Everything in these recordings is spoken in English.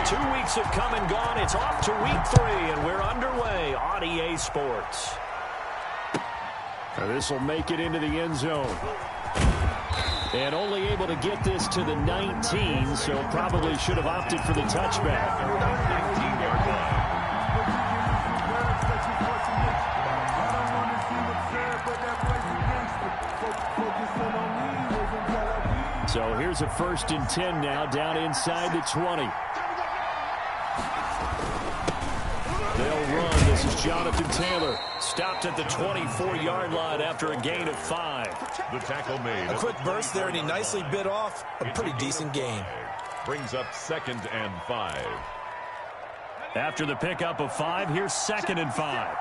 2 weeks have come and gone. It's off to week 3, and we're underway on EA Sports. This will make it into the end zone. And only able to get this to the 19, so probably should have opted for the touchback. 19-yard line. So here's a 1st and 10 now, down inside the 20. They'll run. This is Jonathan Taylor. Stopped at the 24-yard line after a gain of 5. The tackle made. A quick burst there, and he nicely bit off a pretty decent gain. Brings up 2nd and 5. After the pickup of 5, here's 2nd and 5.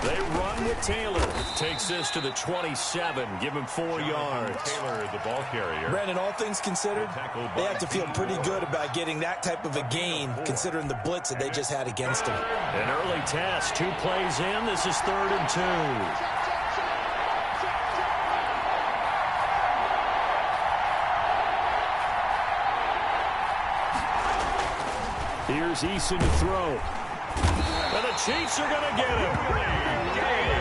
They run with Taylor. Takes this to the 27. Give him 4 yards. Taylor, the ball carrier. Brandon, all things considered, they have to feel pretty good about getting that type of a gain, considering the blitz that they just had against them. An early test. 2 plays in. This is 3rd and 2. Here's Eason to throw. And the Chiefs are going to get him.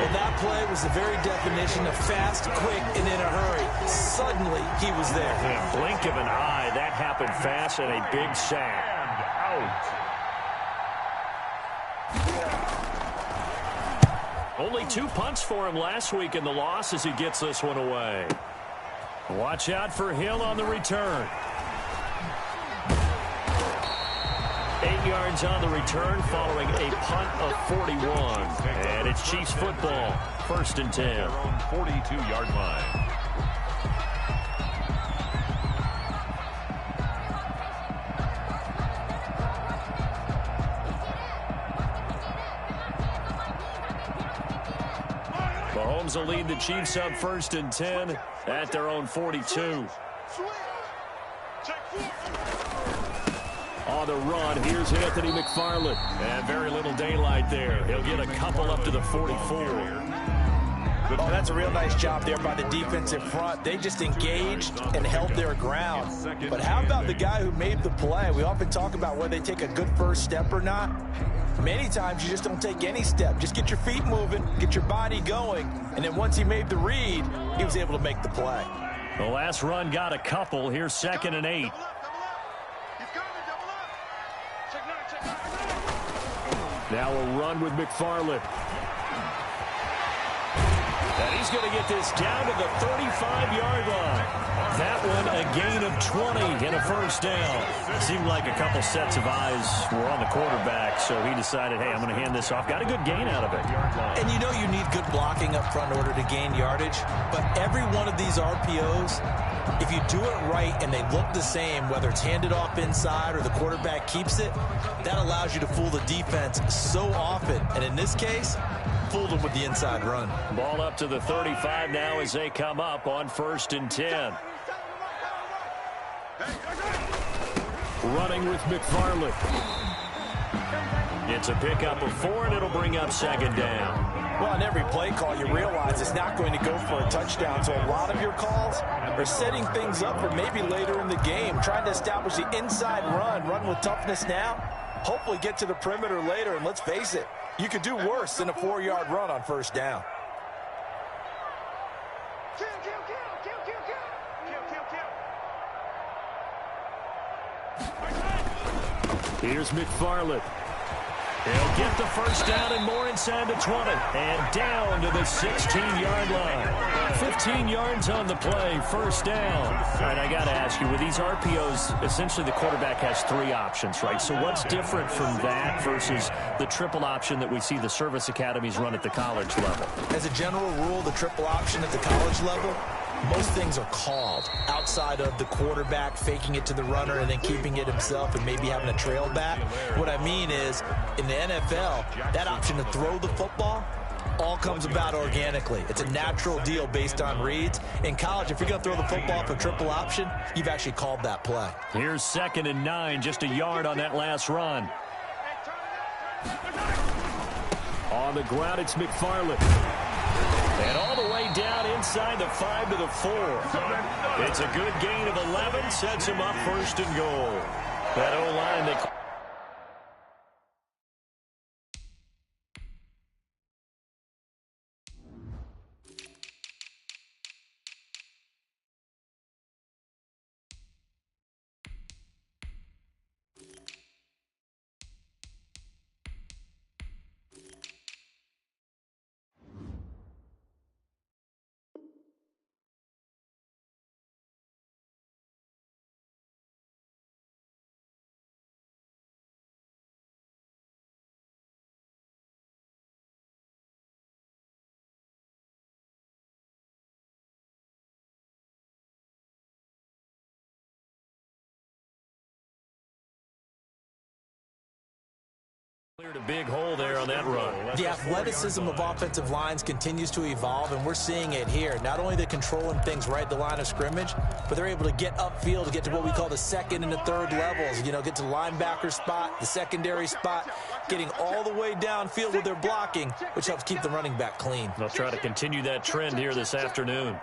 Well, that play was the very definition of fast, quick, and in a hurry. Suddenly, he was there. In a blink of an eye, that happened fast and a big sack. And out. Only 2 punts for him last week in the loss as he gets this one away. Watch out for Hill on the return. 8 yards on the return following a punt of 41. And it's Chiefs football. 1st and 10. Their own 42-yard line. Mahomes will lead the Chiefs up 1st and 10 at their own 42. On the run, here's Anthony McFarland. And very little daylight there. He'll get a couple up to the 44. Oh, that's a real nice job there by the defensive front. They just engaged and held their ground. But how about the guy who made the play? We often talk about whether they take a good first step or not. Many times you just don't take any step. Just get your feet moving, get your body going, and then once he made the read, he was able to make the play. The last run got a couple. Here's 2nd and 8. Now a run with McFarland. And he's going to get this down to the 35-yard line. That one a gain of 20 and a 1st down. Seemed like a couple sets of eyes were on the quarterback, so he decided, hey, I'm going to hand this off. Got a good gain out of it. And you know you need good blocking up front in order to gain yardage, but every one of these RPOs, if you do it right and they look the same, whether it's handed off inside or the quarterback keeps it, that allows you to fool the defense so often. And in this case, fooled them with the inside run. Ball up to the 35 now as they come up on 1st and 10. Running with McFarland. It's a pickup of 4, and it'll bring up 2nd down. Well, on every play call, you realize it's not going to go for a touchdown. So a lot of your calls are setting things up for maybe later in the game, trying to establish the inside run with toughness now, hopefully get to the perimeter later. And let's face it, you could do worse than a 4-yard run on 1st down. Here's McFarland. He'll get the 1st down and more inside the 20. And down to the 16-yard line. 15 yards on the play, 1st down. All right, I got to ask you, with these RPOs, essentially the quarterback has 3 options, right? So what's different from that versus the triple option that we see the service academies run at the college level? As a general rule, the triple option at the college level, most things are called outside of the quarterback faking it to the runner and then keeping it himself and maybe having a trail back. What I mean is, in the NFL, that option to throw the football all comes about organically. It's a natural deal based on reads. In college, if you're going to throw the football for triple option, you've actually called that play. Here's 2nd and 9, just a yard on that last run. On the ground, it's McFarland. And all the way down inside the 5 to the 4. It's a good gain of 11. Sets him up first and goal. That O-line, they... Cleared a big hole there on that run. The athleticism of offensive lines continues to evolve, and we're seeing it here. Not only they're controlling things right at the line of scrimmage, but they're able to get upfield to get to what we call the second and the third levels. You know, get to the linebacker spot, the secondary spot, getting all the way downfield with their blocking, which helps keep the running back clean. They'll try to continue that trend here this afternoon.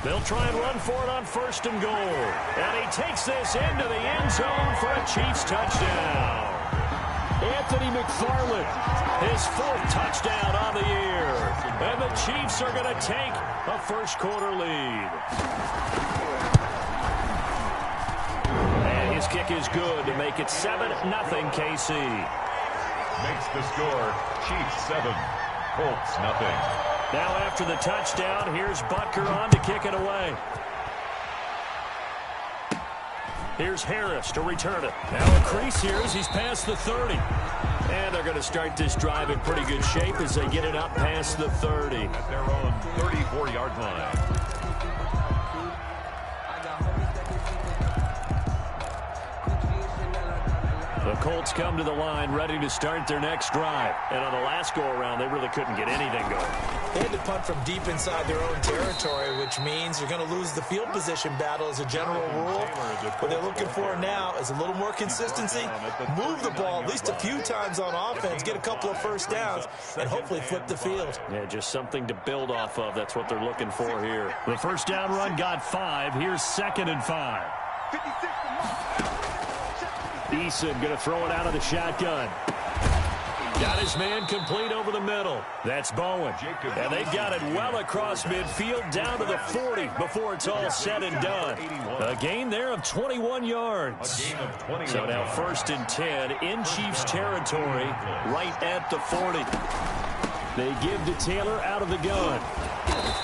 They'll try and run for it on first and goal. And he takes this into the end zone for a Chiefs touchdown. Anthony McFarland, his 4th touchdown on the year. And the Chiefs are going to take a first-quarter lead. And his kick is good to make it 7-0 KC. Makes the score Chiefs 7, Colts nothing. Now after the touchdown, here's Butker on to kick it away. Here's Harris to return it. Now a crease here as he's past the 30. And they're going to start this drive in pretty good shape as they get it up past the 30. At their own 34-yard line. The Colts come to the line ready to start their next drive. And on the last go-around, they really couldn't get anything going. They had to punt from deep inside their own territory, which means you're going to lose the field position battle as a general rule. What they're looking for now is a little more consistency, move the ball at least a few times on offense, get a couple of first downs, and hopefully flip the field. Yeah, just something to build off of. That's what they're looking for here. The first down run got 5. Here's 2nd and 5. Eason going to throw it out of the shotgun. Got his man complete over the middle. That's Bowen. And they've got it well across midfield down to the 40 before it's all said and done. A gain there of 21 yards. So now 1st and 10 in Chiefs territory right at the 40. They give to Taylor out of the gun.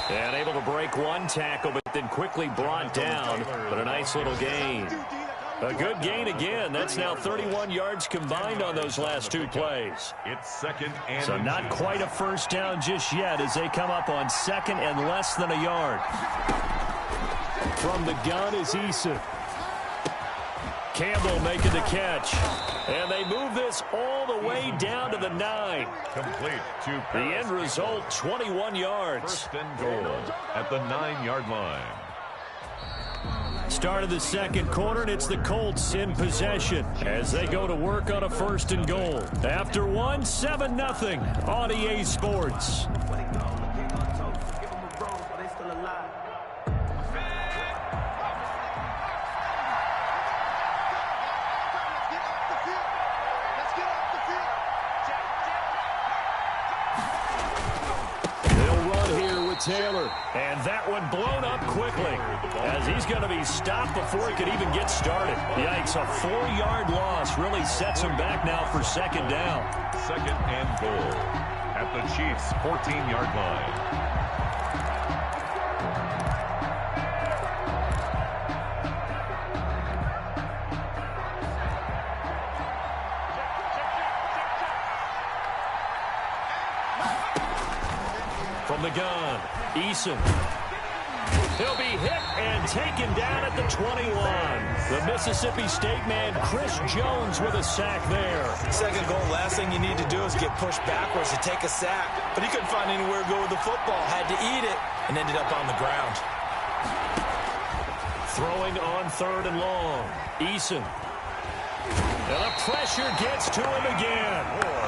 And able to break one tackle, but then quickly brought down. But a nice little gain. A good gain again. That's now 31 yards combined on those last 2 plays. It's 2nd and so not quite a first down just yet as they come up on 2nd and less than a yard. From the gun is Eason. Campbell making the catch. And they move this all the way down to the 9. Complete to the end result, 21 yards. 1st and goal at the 9-yard line. Start of the 2nd quarter, and it's the Colts in possession as they go to work on a 1st and goal. After 7-0 on EA Sports. Taylor, and that one blown up quickly as he's going to be stopped before he could even get started. Yikes, a 4-yard loss really sets him back now for 2nd down. 2nd and goal at the Chiefs' 14-yard line. From the gun, Eason. He'll be hit and taken down at the 21. The Mississippi State man, Chris Jones, with a sack there. 2nd goal, last thing you need to do is get pushed backwards to take a sack. But he couldn't find anywhere to go with the football. Had to eat it and ended up on the ground. Throwing on 3rd and long. Eason. And the pressure gets to him again.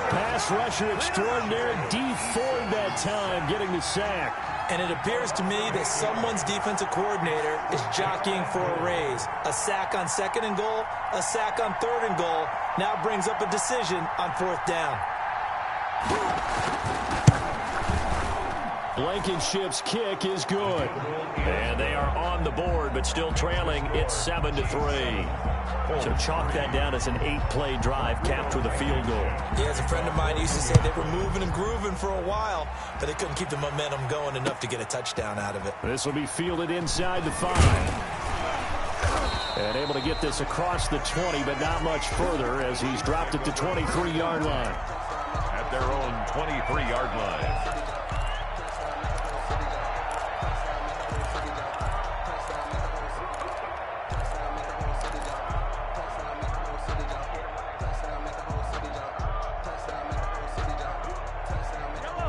Pass rusher extraordinaire, Dee Ford that time, getting the sack. And it appears to me that someone's defensive coordinator is jockeying for a raise. A sack on 2nd and goal, a sack on 3rd and goal. Now brings up a decision on 4th down. Blankenship's kick is good. And they are on the board, but still trailing. It's 7-3. So chalk that down as an 8-play drive capped with a field goal. Yeah, as a friend of mine used to say, they were moving and grooving for a while, but they couldn't keep the momentum going enough to get a touchdown out of it. This will be fielded inside the 5. And able to get this across the 20, but not much further as he's dropped at the 23-yard line. At their own 23-yard line.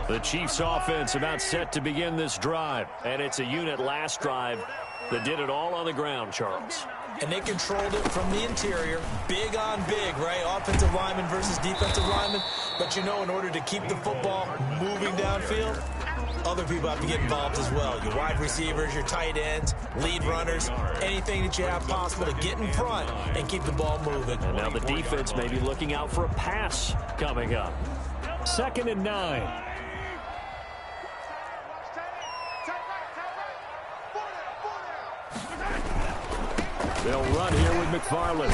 The Chiefs offense about set to begin this drive. And it's a unit last drive that did it all on the ground, Charles. And they controlled it from the interior. Big on big, right? Offensive lineman versus defensive lineman. But, you know, in order to keep the football moving downfield, other people have to get involved as well. Your wide receivers, your tight ends, lead runners, anything that you have possible to get in front and keep the ball moving. And now the defense may be looking out for a pass coming up. 2nd and 9. They'll run here with McFarland.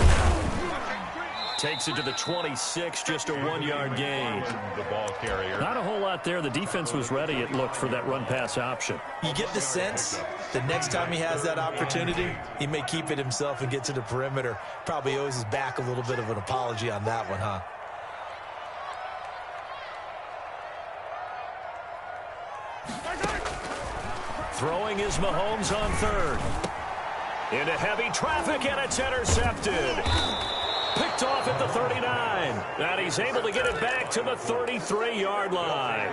Takes it to the 26, just a 1-yard gain. The ball carrier. Not a whole lot there. The defense was ready, it looked, for that run-pass option. You get the sense that next time he has that opportunity, he may keep it himself and get to the perimeter. Probably owes his back a little bit of an apology on that one, huh? Throwing is Mahomes on 3rd. Into heavy traffic, and it's intercepted. Picked off at the 39. And he's able to get it back to the 33-yard line.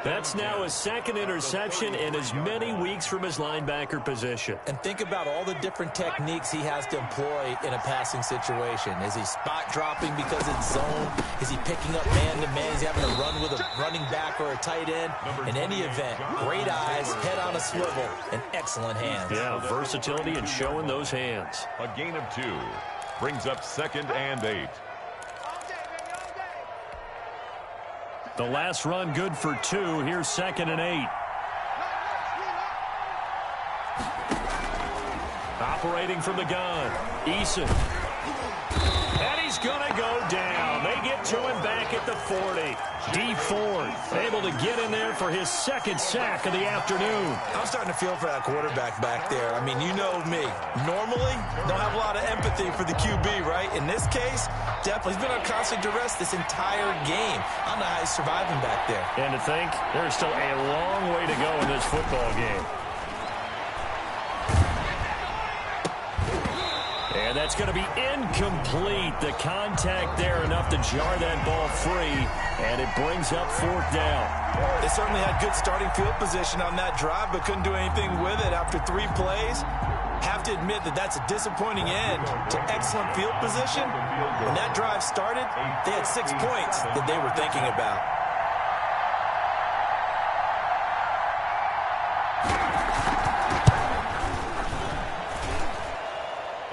That's now his 2nd interception in as many weeks from his linebacker position. And think about all the different techniques he has to employ in a passing situation. Is he spot dropping because it's zone? Is he picking up man-to-man? Is he having to run with a running back or a tight end? In any event, great eyes, head on a swivel, and excellent hands. Yeah, versatility and showing those hands. A gain of 2. Brings up 2nd and 8. The last run good for 2. Here's 2nd and 8. Operating from the gun. Eason. And he's going to go down. They get to him back at the 40. Dee Ford able to get in there for his 2nd sack of the afternoon. I'm starting to feel for that quarterback back there. I mean, you know me. Normally, don't have a lot of empathy for the QB, right? In this case, definitely. He's been on constant duress this entire game. I don't know how he's surviving back there. And to think, there's still a long way to go in this football game. And that's going to be incomplete. The contact there enough to jar that ball free, and it brings up 4th down. They certainly had good starting field position on that drive, but couldn't do anything with it after 3 plays. Have to admit that that's a disappointing end to excellent field position. When that drive started, they had 6 points that they were thinking about.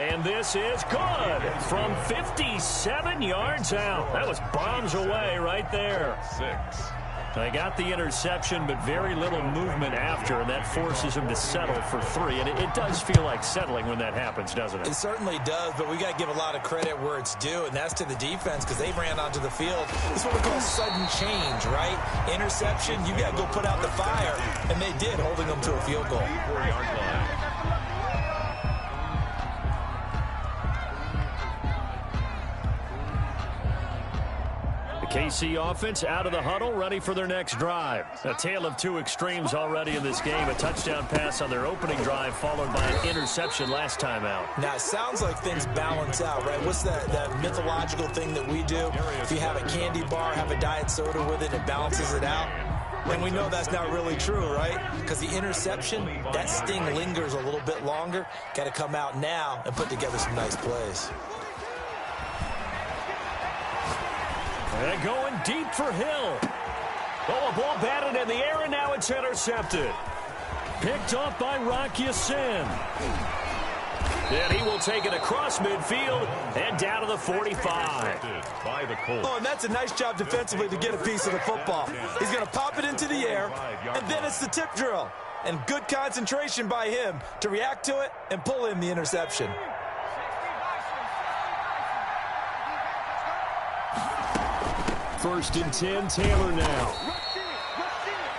And this is good from 57 yards out. That was bombs away right there. 6. They got the interception, but very little movement after, and that forces him to settle for 3. And it does feel like settling when that happens, doesn't it? It certainly does, but we got to give a lot of credit where it's due, and that's to the defense because they ran onto the field. This is what we call sudden change, right? Interception, you got to go put out the fire, and they did, holding them to a field goal. 4-yard line. KC offense out of the huddle, ready for their next drive. A tale of 2 extremes already in this game. A touchdown pass on their opening drive, followed by an interception last time out. Now, it sounds like things balance out, right? What's that mythological thing that we do? If you have a candy bar, have a diet soda with it, it balances it out. And we know that's not really true, right? Because the interception, that sting lingers a little bit longer. Got to come out now and put together some nice plays. And going deep for Hill. Oh, a ball batted in the air, and now it's intercepted. Picked off by Rocky Sin. And he will take it across midfield and down to the 45. By the Colts. Oh, and that's a nice job defensively to get a piece of the football. He's going to pop it into the air, and then it's the tip drill. And good concentration by him to react to it and pull in the interception. First and 10, Taylor now.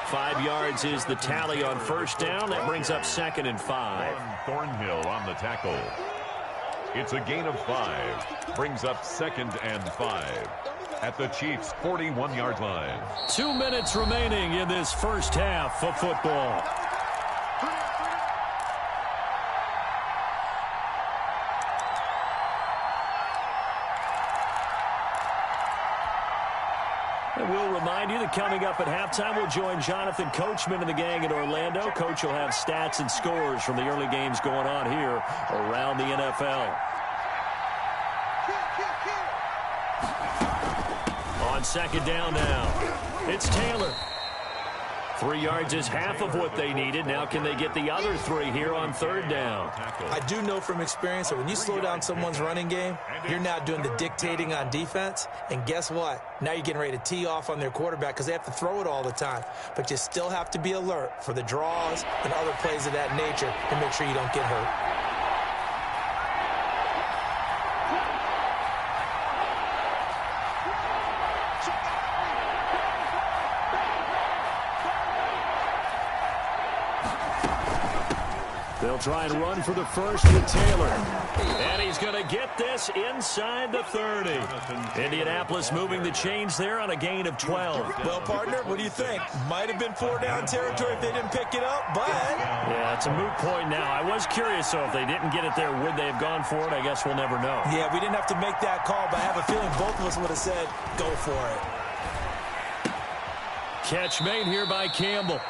5 yards is the tally on first down. That brings up 2nd and 5. Thornhill on the tackle. It's a gain of 5. Brings up 2nd and 5 at the Chiefs' 41-yard line. 2 minutes remaining in this first half of football. And we'll remind you that coming up at halftime, we'll join Jonathan Coachman and the gang in Orlando. Coach will have stats and scores from the early games going on here around the NFL. On second down now, it's Taylor. 3 yards is half of what they needed. Now can they get the other 3 here on third down? I do know from experience that when you slow down someone's running game, you're now doing the dictating on defense. And guess what? Now you're getting ready to tee off on their quarterback because they have to throw it all the time. But you still have to be alert for the draws and other plays of that nature to make sure you don't get hurt. They'll try and run for the first with Taylor. And he's going to get this inside the 30. Indianapolis moving the chains there on a gain of 12. Well, partner, what do you think? Might have been 4-down territory if they didn't pick it up, but... Yeah, it's a moot point now. I was curious, so if they didn't get it there, would they have gone for it? I guess we'll never know. Yeah, we didn't have to make that call, but I have a feeling both of us would have said, go for it. Catch made here by Campbell.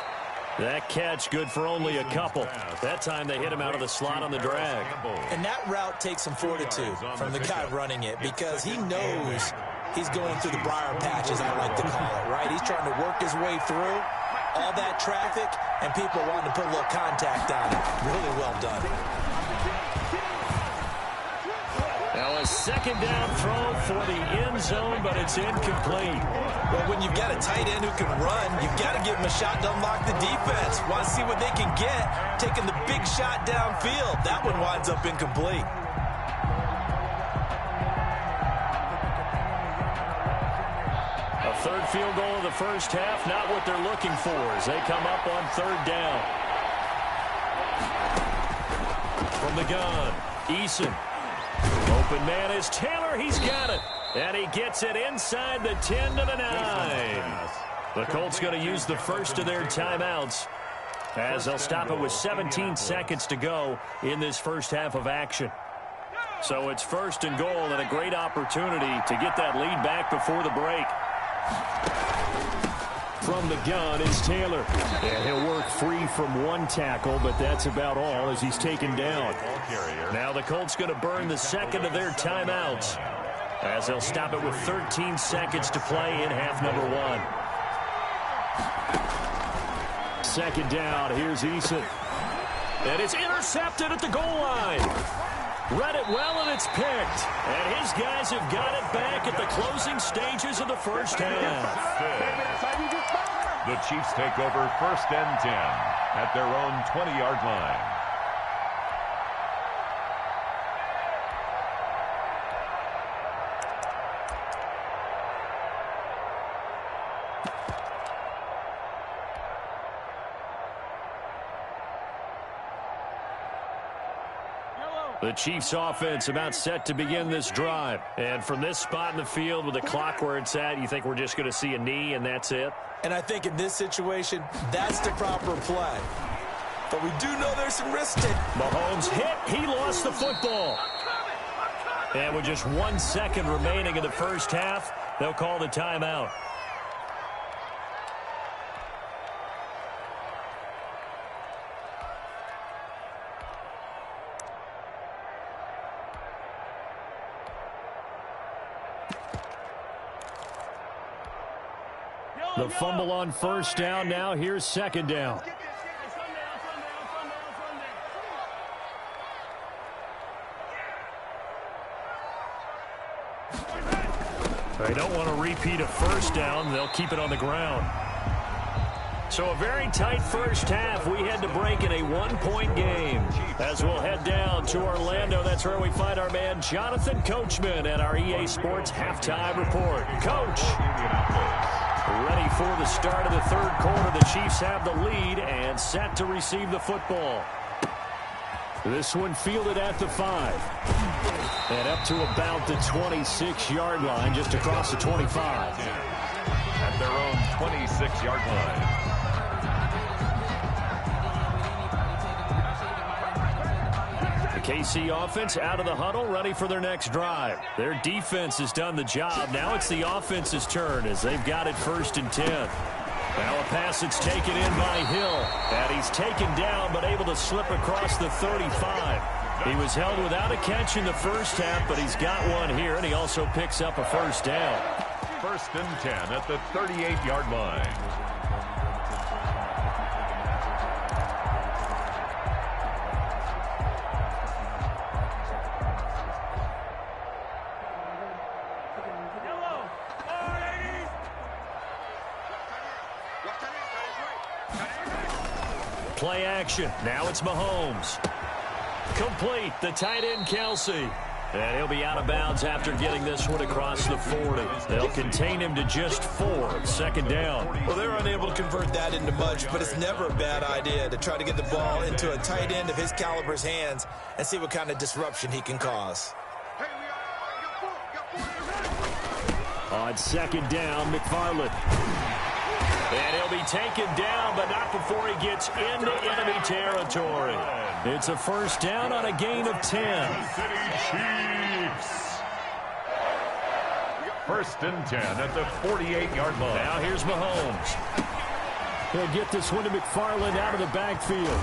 That catch good for only a couple. That time they hit him out of the slot on the drag. And that route takes some fortitude from the guy running it because he knows he's going through the briar patch, as I like to call it, right? He's trying to work his way through all that traffic and people wanting to put a little contact on it. Really well done. Now a second down throw for the end zone, but it's incomplete. Well, when you've got a tight end who can run, you've got to give him a shot to unlock the defense. Want to see what they can get, taking the big shot downfield. That one winds up incomplete. A third field goal of the first half, not what they're looking for as they come up on third down. From the gun, Eason. Open man is Taylor. He's got it. And he gets it inside the 10 to the 9. The Colts going to use the first of their timeouts as they'll stop it with 17 seconds to go in this first half of action. So it's first and goal and a great opportunity to get that lead back before the break. From the gun is Taylor. And he'll work free from one tackle, but that's about all as he's taken down. Now the Colts going to burn the second of their timeouts as they'll stop it with 13 seconds to play in half number 1. Second down, here's Eason. And it's intercepted at the goal line. Read it well, and it's picked. And his guys have got it back at the closing stages of the first half. The Chiefs take over first and 10 at their own 20-yard line. The Chiefs offense about set to begin this drive. And from this spot in the field with the clock where it's at, you think we're just going to see a knee and that's it? And I think in this situation, that's the proper play. But we do know there's some risk to it. Mahomes hit. He lost the football. And with just 1 second remaining in the first half, they'll call the timeout. The fumble on first down. Now here's second down. They don't want to repeat a first down. They'll keep it on the ground. So a very tight first half. We had to break in a one-point game. As we'll head down to Orlando, that's where we find our man Jonathan Coachman at our EA Sports Halftime Report. Coach, ready for the start of the third quarter. The Chiefs have the lead and set to receive the football. This one fielded at the 5. And up to about the 26-yard line, just across the 25. At their own 26-yard line. KC offense out of the huddle, ready for their next drive. Their defense has done the job. Now it's the offense's turn as they've got it 1st and 10. Now a pass that's taken in by Hill. And he's taken down but able to slip across the 35. He was held without a catch in the first half, but he's got one here, and he also picks up a first down. 1st and 10 at the 38-yard line. Play action. Now it's Mahomes. Complete. The tight end, Kelsey. And he'll be out of bounds after getting this one across the 40. They'll contain him to just 4. Second down. Well, they're unable to convert that into much, but it's never a bad idea to try to get the ball into a tight end of his caliber's hands and see what kind of disruption he can cause. On second down, McFarland. And he'll be taken down, but not before he gets into enemy territory. It's a first down on a gain of 10. Chiefs. 1st and 10 at the 48-yard line. Now here's Mahomes. He'll get this one to McFarland out of the backfield.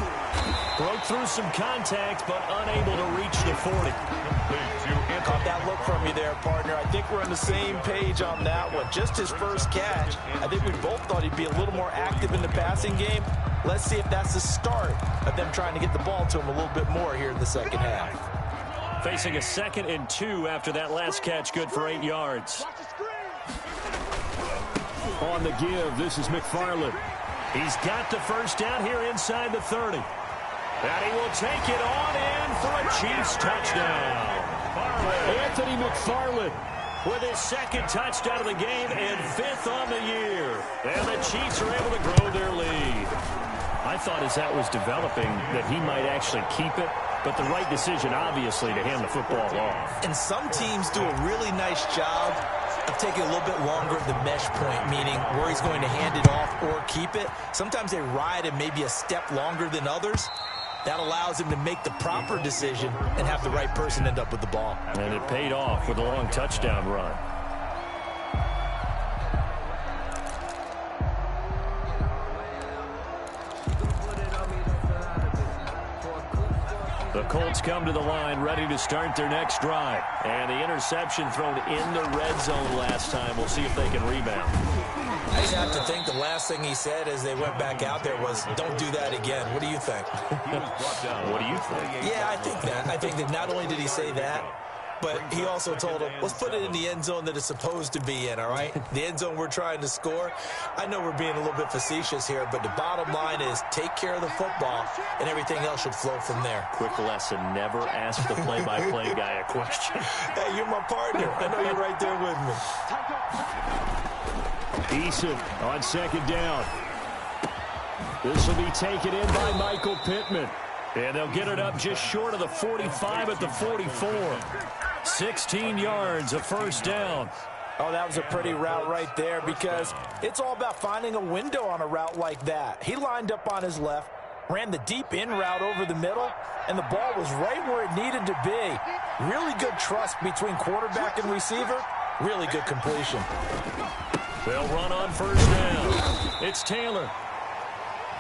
Broke through some contact, but unable to reach the 40. Caught that look from you there, partner. I think we're on the same page on that one. Just his first catch. I think we both thought he'd be a little more active in the passing game. Let's see if that's the start of them trying to get the ball to him a little bit more here in the second half. Facing a 2nd and 2 after that last catch, good for 8 yards. On the give, this is McFarland. He's got the first down here inside the 30. And he will take it on in for a Chiefs touchdown. Anthony McFarland with his 2nd touchdown of the game and 5th on the year. And the Chiefs are able to grow their lead. I thought as that was developing that he might actually keep it, but the right decision, obviously, to hand the football off. And some teams do a really nice job of taking a little bit longer at the mesh point, meaning where he's going to hand it off or keep it. Sometimes they ride it maybe a step longer than others. That allows him to make the proper decision and have the right person end up with the ball. And it paid off with a long touchdown run. The Colts come to the line ready to start their next drive. And the interception thrown in the red zone last time. We'll see if they can rebound. I just have to think the last thing he said as they went back out there was, don't do that again. What do you think? What do you think? Yeah, I think that. I think that not only did he say that, but he also told him, let's put it in the end zone that it's supposed to be in, all right? The end zone we're trying to score. I know we're being a little bit facetious here, but the bottom line is take care of the football, and everything else should flow from there. Quick lesson, never ask the play-by-play guy a question. Hey, you're my partner. I know you're right there with me. Eason on second down. This will be taken in by Michael Pittman. And they'll get it up just short of the 45 at the 44. 16 yards, a first down. Oh, that was a pretty route right there because it's all about finding a window on a route like that. He lined up on his left, ran the deep in route over the middle, and the ball was right where it needed to be. Really good trust between quarterback and receiver. Really good completion. They'll run on first down. It's Taylor.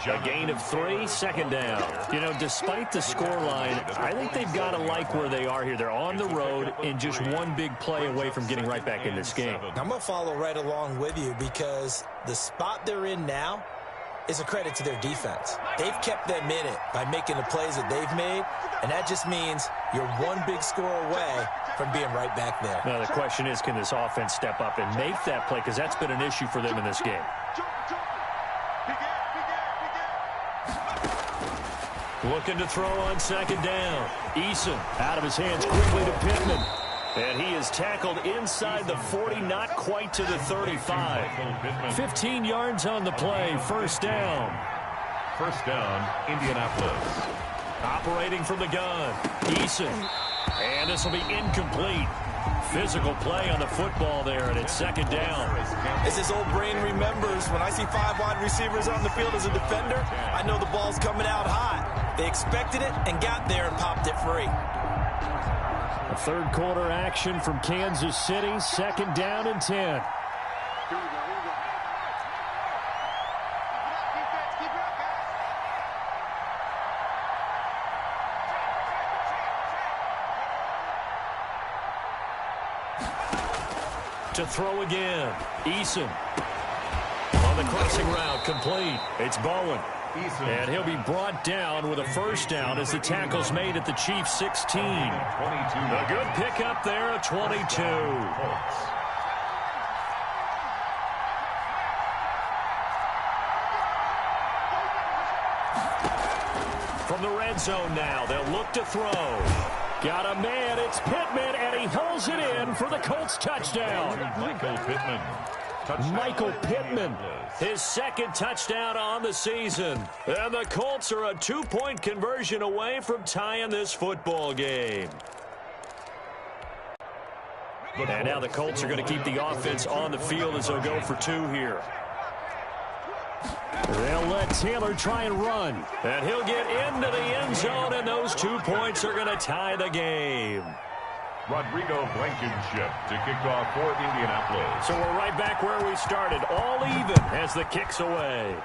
A gain of 3, second down. You know, despite the scoreline, I think they've got to like where they are here. They're on the road and just one big play away from getting right back in this game. I'm going to follow right along with you because the spot they're in now is a credit to their defense. They've kept them in it by making the plays that they've made, and that just means you're one big score away from being right back there. Now, the question is, can this offense step up and make that play? Because that's been an issue for them in this game. Looking to throw on second down. Eason out of his hands quickly to Pittman. And he is tackled inside the 40, not quite to the 35. 15 yards on the play, first down. First down, Indianapolis. Operating from the gun, Eason. And this will be incomplete. Physical play on the football there, and it's second down. As his old brain remembers, when I see 5 wide receivers on the field as a defender, I know the ball's coming out hot. They expected it and got there and popped it free. A third quarter action from Kansas City, second down and 10. To throw again, Eason. On the crossing route, complete. It's Bowen. And he'll be brought down with a first down as the tackle's made at the Chiefs' 16. A good pickup there at 22. From the red zone now, they'll look to throw. Got a man, it's Pittman, and he holds it in for the Colts touchdown. Michael Pittman, his second touchdown on the season. And the Colts are a 2-point conversion away from tying this football game. And now the Colts are going to keep the offense on the field as they'll go for 2 here. They'll let Taylor try and run. And he'll get into the end zone, and those 2 points are going to tie the game. Rodrigo Blankenship to kick off for Indianapolis. So we're right back where we started, all even as the kick's away.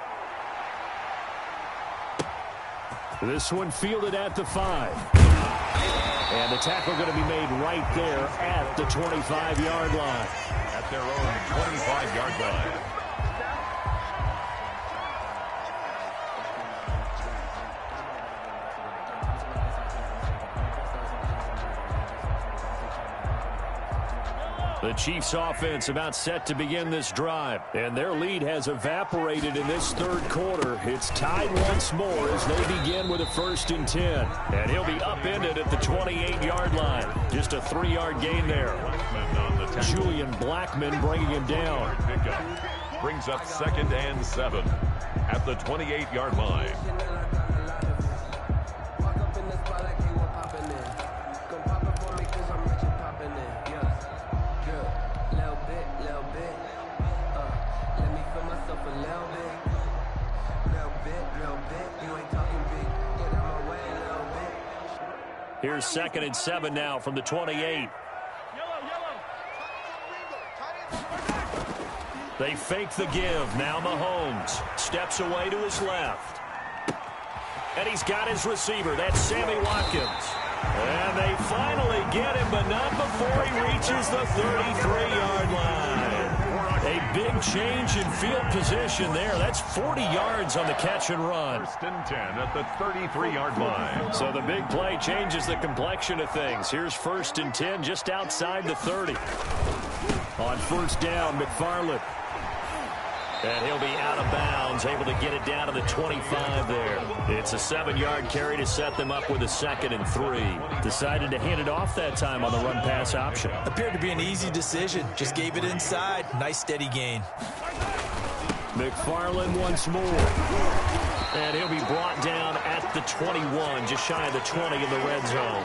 This one fielded at the 5. And the tackle going to be made right there at the 25-yard line. At their own 25-yard line. The Chiefs offense about set to begin this drive, and their lead has evaporated in this third quarter. It's tied once more as they begin with a 1st and 10. And he'll be upended at the 28-yard line. Just a 3-yard gain there. Julian Blackman bringing him down. Brings up 2nd and 7 at the 28-yard line. Here's 2nd and 7 now from the 28. They fake the give. Now Mahomes steps away to his left. And he's got his receiver. That's Sammy Watkins. And they finally get him, but not before he reaches the 33-yard line. A big change in field position there. That's 40 yards on the catch and run. 1st and 10 at the 33-yard line. So the big play changes the complexion of things. Here's 1st and 10 just outside the 30. On 1st down, McFarland. And he'll be out of bounds, able to get it down to the 25 there. It's a 7-yard carry to set them up with a 2nd and 3. Decided to hand it off that time on the run-pass option. Appeared to be an easy decision. Just gave it inside. Nice steady gain. McFarland once more. And he'll be brought down at the 21, just shy of the 20 in the red zone.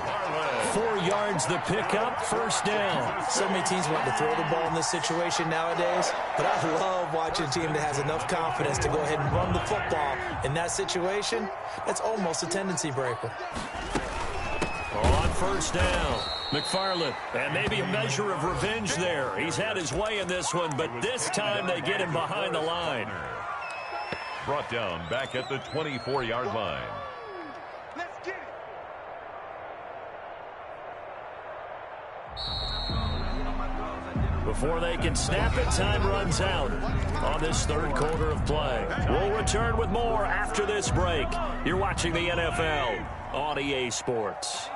4 yards the pickup, 1st down. So many teams want to throw the ball in this situation nowadays, but I love watching a team that has enough confidence to go ahead and run the football. In that situation, that's almost a tendency breaker. On 1st down, McFarland, and maybe a measure of revenge there. He's had his way in this one, but this time they get him behind the line. brought down back at the 24-yard line. Let's get it. Before they can snap it, time runs out on this third quarter of play. We'll return with more after this break. You're watching the NFL on EA Sports.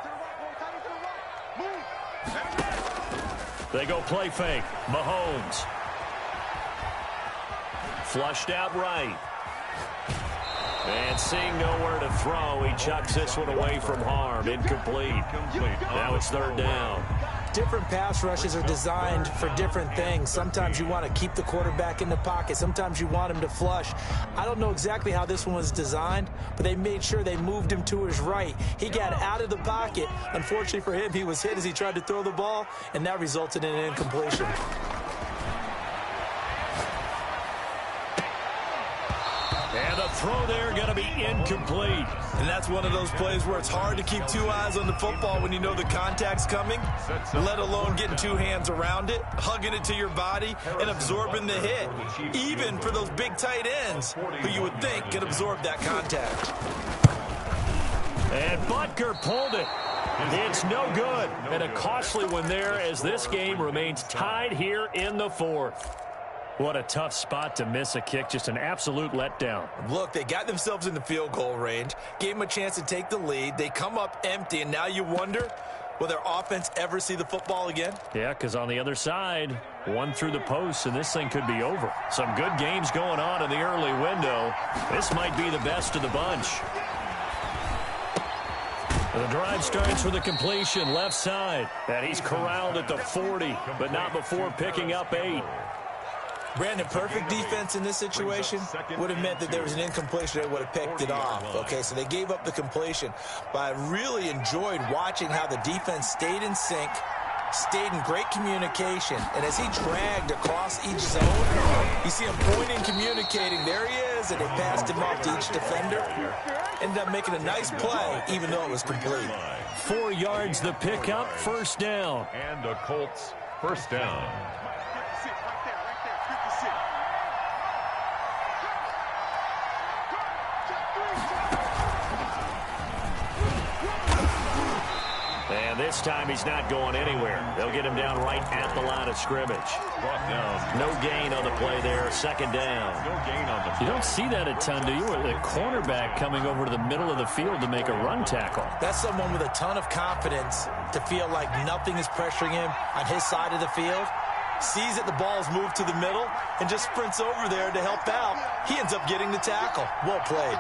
They go play fake. Mahomes. Flushed out right. And seeing nowhere to throw, he chucks this one away from harm. Incomplete. Now it's third down. Different pass rushes are designed for different things. Sometimes you want to keep the quarterback in the pocket. Sometimes you want him to flush. I don't know exactly how this one was designed, but they made sure they moved him to his right. He got out of the pocket. Unfortunately for him, he was hit as he tried to throw the ball, and that resulted in an incompletion. And the throw there going to be incomplete. And that's one of those plays where it's hard to keep two eyes on the football when you know the contact's coming, let alone getting two hands around it, hugging it to your body, and absorbing the hit. Even for those big tight ends who you would think could absorb that contact. And Butker pulled it. It's no good. And a costly one there as this game remains tied here in the fourth. What a tough spot to miss a kick. Just an absolute letdown. Look, they got themselves in the field goal range, gave them a chance to take the lead. They come up empty, and now you wonder, will their offense ever see the football again? Yeah, because on the other side, one through the post, and this thing could be over. Some good games going on in the early window. This might be the best of the bunch. The drive starts with a completion left side. And he's corralled at the 40, but not before picking up 8. Brandon, perfect defense in this situation would have meant that there was an incompletion. They would have picked it off. Okay, so they gave up the completion. But I really enjoyed watching how the defense stayed in sync, stayed in great communication. And as he dragged across each zone, you see him pointing, communicating. There he is, and they passed him off to each defender. Ended up making a nice play, even though it was complete. 4 yards the pickup, first down. And the Colts first down. And this time he's not going anywhere. They'll get him down right at the line of scrimmage. No gain on the play there. Second down. No gain on the play. You don't see that a ton, do you? The cornerback coming over to the middle of the field to make a run tackle. That's someone with a ton of confidence to feel like nothing is pressuring him on his side of the field. Sees that the ball's moved to the middle and just sprints over there to help out. He ends up getting the tackle. Well played.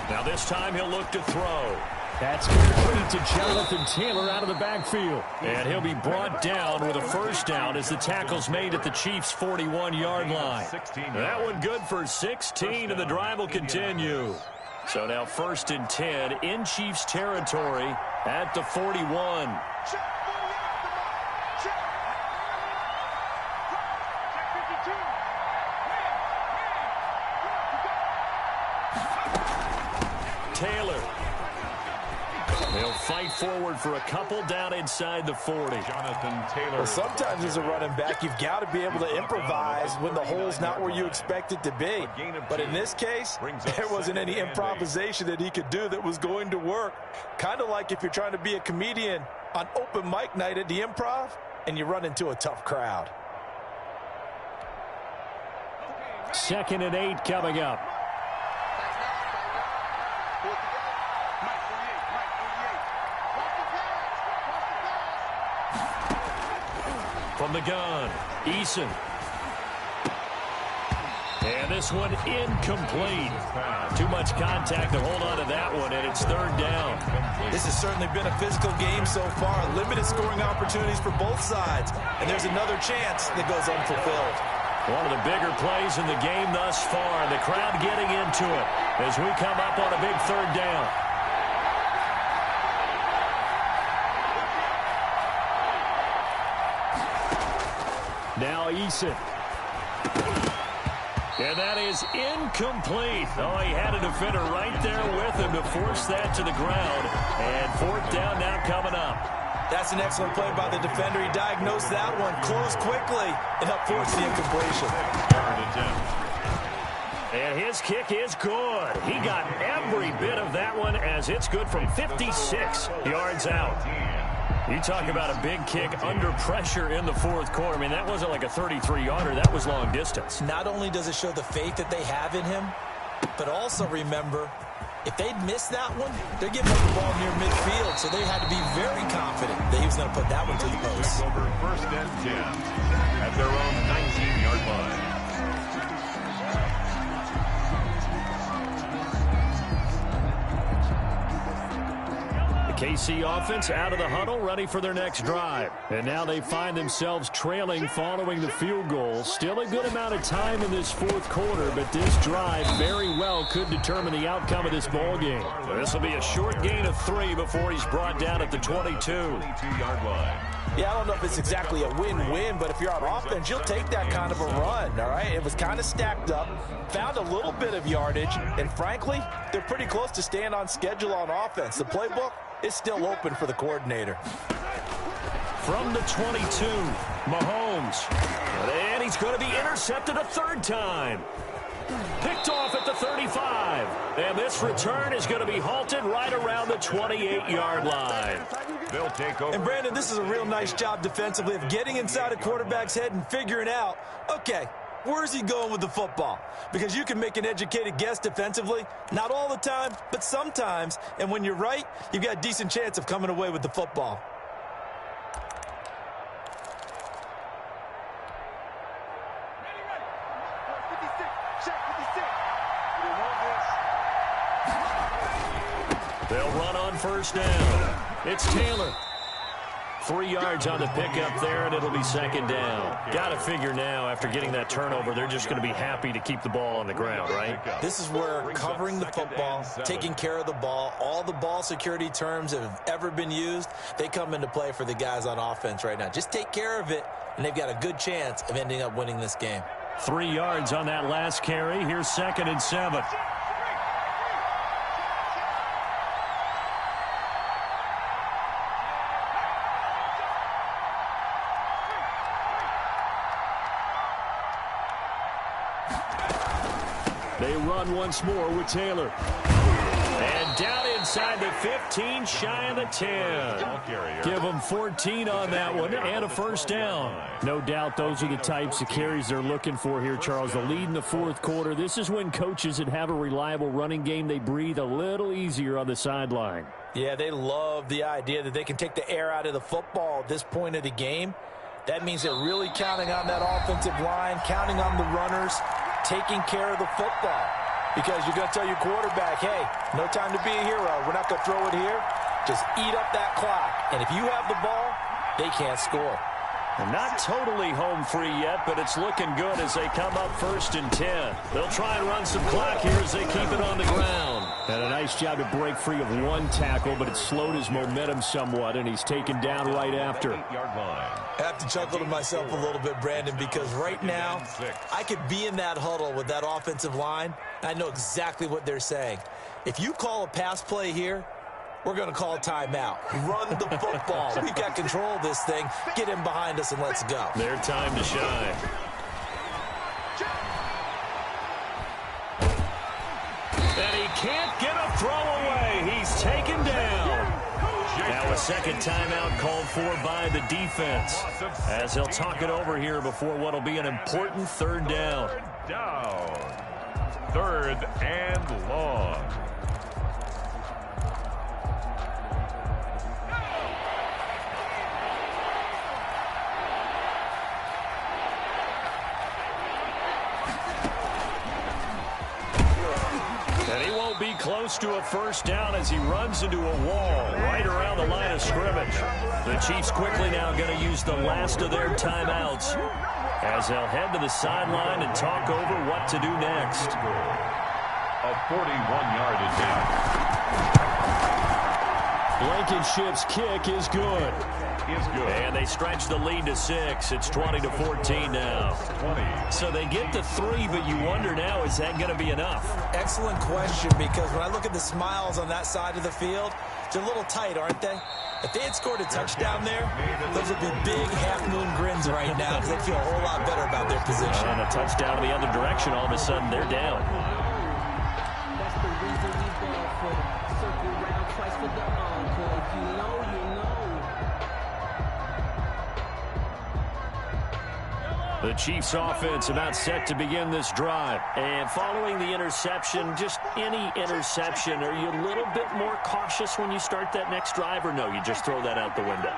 Now this time he'll look to throw. That's complete to Jonathan Taylor out of the backfield. And he'll be brought down with a first down as the tackle's made at the Chiefs' 41-yard line. That one good for 16, and the drive will continue. So now 1st and 10 in Chiefs territory at the 41. Taylor. They'll fight forward for a couple down inside the 40. Jonathan Taylor. Well, sometimes as a running back, you've got to be able to improvise when the hole's not where you expect it to be. But in this case, there wasn't any improvisation that he could do that was going to work. Kind of like if you're trying to be a comedian on open mic night at the Improv and you run into a tough crowd. 2nd and 8 coming up. From the gun, Eason. And this one incomplete. Too much contact to hold on to that one, and it's third down. This has certainly been a physical game so far. Limited scoring opportunities for both sides. And there's another chance that goes unfulfilled. One of the bigger plays in the game thus far. The crowd getting into it as we come up on a big third down. Now Eason. And that is incomplete. Oh, he had a defender right there with him to force that to the ground. And 4th down now coming up. That's an excellent play by the defender. He diagnosed that one, closed quickly, and helped force the incompletion. And his kick is good. He got every bit of that one as it's good from 56 yards out. You talk about a big kick under pressure in the fourth quarter. I mean, that wasn't like a 33-yarder. That was long distance. Not only does it show the faith that they have in him, but also remember, if they'd missed that one, they're giving up the ball near midfield, so they had to be very confident that he was going to put that one to the post. Over first and 10 at their own 19-yard line. KC offense out of the huddle, ready for their next drive. And now they find themselves trailing following the field goal. Still a good amount of time in this fourth quarter, but this drive very well could determine the outcome of this ball game. This will be a short gain of 3 before he's brought down at the 22-yard line. Yeah, I don't know if it's exactly a win-win, but if you're on offense, you'll take that kind of a run, all right? It was kind of stacked up, found a little bit of yardage, and frankly, they're pretty close to staying on schedule on offense. The playbook is still open for the coordinator. From the 22, Mahomes. And he's going to be intercepted a third time. Picked off at the 35. And this return is going to be halted right around the 28-yard line. They'll take over. And, Brandon, this is a real nice job defensively of getting inside a quarterback's head and figuring out, okay, where's he going with the football? Because you can make an educated guess defensively. Not all the time, but sometimes. And when you're right, you've got a decent chance of coming away with the football. They'll run on first down. It's Taylor. 3 yards on the pickup there, and it'll be second down. Got to figure now, after getting that turnover, they're just going to be happy to keep the ball on the ground, right? This is where covering the football, taking care of the ball, all the ball security terms that have ever been used, they come into play for the guys on offense right now. Just take care of it, and they've got a good chance of ending up winning this game. 3 yards on that last carry. Here's 2nd and 7. They run once more with Taylor. And down inside the 15, shy of the 10. Give them 14 on that one and a first down. No doubt those are the types of carries they're looking for here, Charles. The lead in the fourth quarter. This is when coaches that have a reliable running game, they breathe a little easier on the sideline. Yeah, they love the idea that they can take the air out of the football at this point of the game. That means they're really counting on that offensive line, counting on the runners, taking care of the football. Because you're going to tell your quarterback, hey, no time to be a hero. We're not going to throw it here. Just eat up that clock. And if you have the ball, they can't score. And not totally home free yet, but it's looking good as they come up 1st and 10. They'll try and run some clock here as they keep it on the ground. And a nice job to break free of one tackle, but it slowed his momentum somewhat, and he's taken down right after. I have to chuckle to myself a little bit, Brandon, because right now I could be in that huddle with that offensive line. I know exactly what they're saying. If you call a pass play here, we're going to call a timeout. Run the football. We've got control of this thing. Get him behind us and let's go. Their time to shine. And he can't get a throw away. He's taken down. Now a second timeout called for by the defense as they'll talk it over here before what will be an important third down. 3rd and long. Be close to a first down as he runs into a wall right around the line of scrimmage. The Chiefs quickly now going to use the last of their timeouts as they'll head to the sideline and talk over what to do next. A 41-yard advance. Blankenship's kick is good. And they stretch the lead to 6. It's 20-14 now. So they get to 3, but you wonder now, is that going to be enough? Excellent question, because when I look at the smiles on that side of the field, they're a little tight, aren't they? If they had scored a touchdown there, those would be big half-moon grins right now, because they feel a whole lot better about their position. And a touchdown in the other direction, all of a sudden they're down. That's the reason we go for the circle round twice for the encore. If you know, you know. The Chiefs offense about set to begin this drive. And following the interception, just any interception, are you a little bit more cautious when you start that next drive, or no, you just throw that out the window?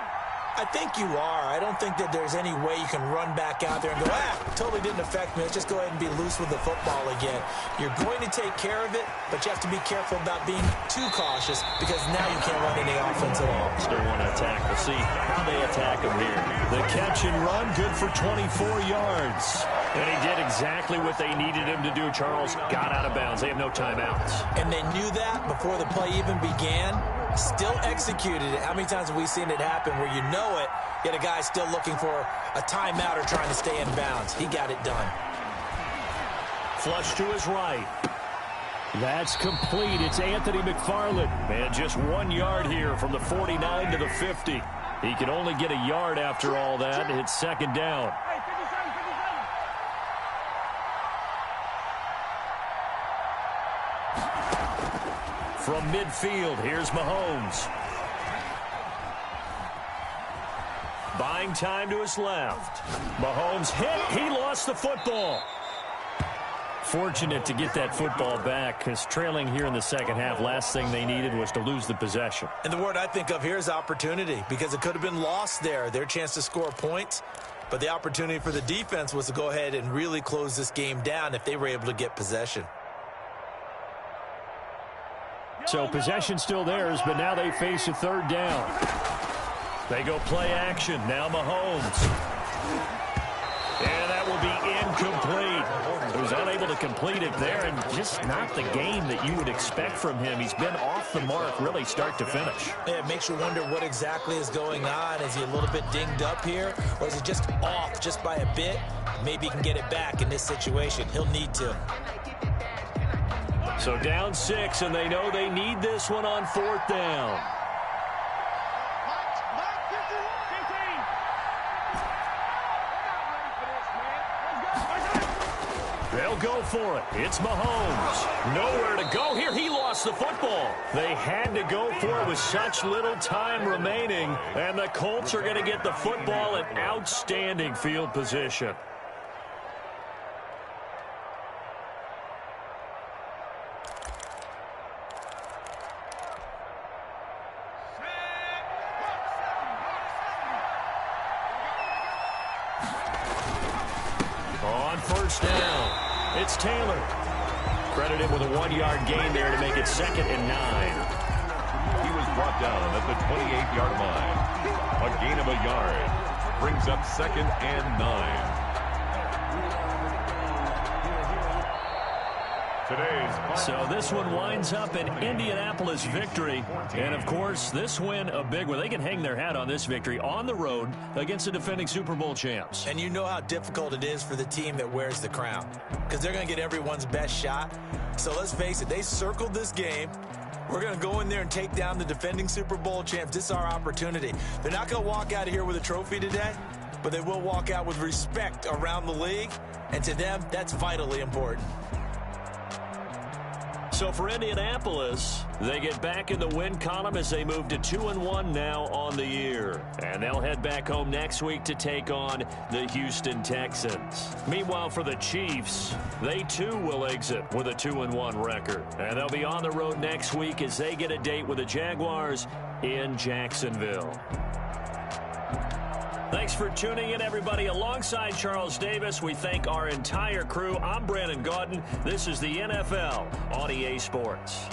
I think you are. I don't think that there's any way you can run back out there and go, totally didn't affect me. Let's just go ahead and be loose with the football again. You're going to take care of it, but you have to be careful about being too cautious, because now you can't run any offense at all. Still want to attack. We'll see how they attack him here. The catch and run, good for 24 yards. And he did exactly what they needed him to do. Charles got out of bounds. They have no timeouts. And they knew that before the play even began. Still executed it. How many times have we seen it happen where you know it, yet a guy's still looking for a timeout or trying to stay in bounds? He got it done. Flush to his right. That's complete. It's Anthony McFarland. And just 1 yard here from the 49 to the 50. He can only get a yard after all that. It's second down. From midfield, here's Mahomes. Buying time to his left. Mahomes hit. He lost the football. Fortunate to get that football back, because trailing here in the second half, last thing they needed was to lose the possession. And the word I think of here is opportunity, because it could have been lost there. Their chance to score points, but the opportunity for the defense was to go ahead and really close this game down if they were able to get possession. So possession still theirs, but now they face a third down. They go play action. Now Mahomes. And that will be incomplete. He was unable to complete it there, and just not the game that you would expect from him. He's been off the mark really start to finish. Yeah, it makes you wonder what exactly is going on. Is he a little bit dinged up here, or is he just off just by a bit? Maybe he can get it back in this situation. He'll need to. So down 6, and they know they need this one on fourth down. They'll go for it. It's Mahomes. Nowhere to go here. He lost the football. They had to go for it with such little time remaining, and the Colts are going to get the football in outstanding field position. On first down, it's Taylor. Credited with a 1-yard gain there to make it 2nd and 9. He was brought down at the 28-yard line. A gain of a yard brings up 2nd and 9. So this one winds up an Indianapolis victory. And, of course, this win a big one. They can hang their hat on this victory on the road against the defending Super Bowl champs. And you know how difficult it is for the team that wears the crown, because they're going to get everyone's best shot. So let's face it, they circled this game. We're going to go in there and take down the defending Super Bowl champs. This is our opportunity. They're not going to walk out of here with a trophy today, but they will walk out with respect around the league. And to them, that's vitally important. So for Indianapolis, they get back in the win column as they move to 2-1 now on the year. And they'll head back home next week to take on the Houston Texans. Meanwhile, for the Chiefs, they too will exit with a 2-1 record. And they'll be on the road next week as they get a date with the Jaguars in Jacksonville. Thanks for tuning in, everybody. Alongside Charles Davis, we thank our entire crew. I'm Brandon Gaudin. This is the NFL on EA Sports.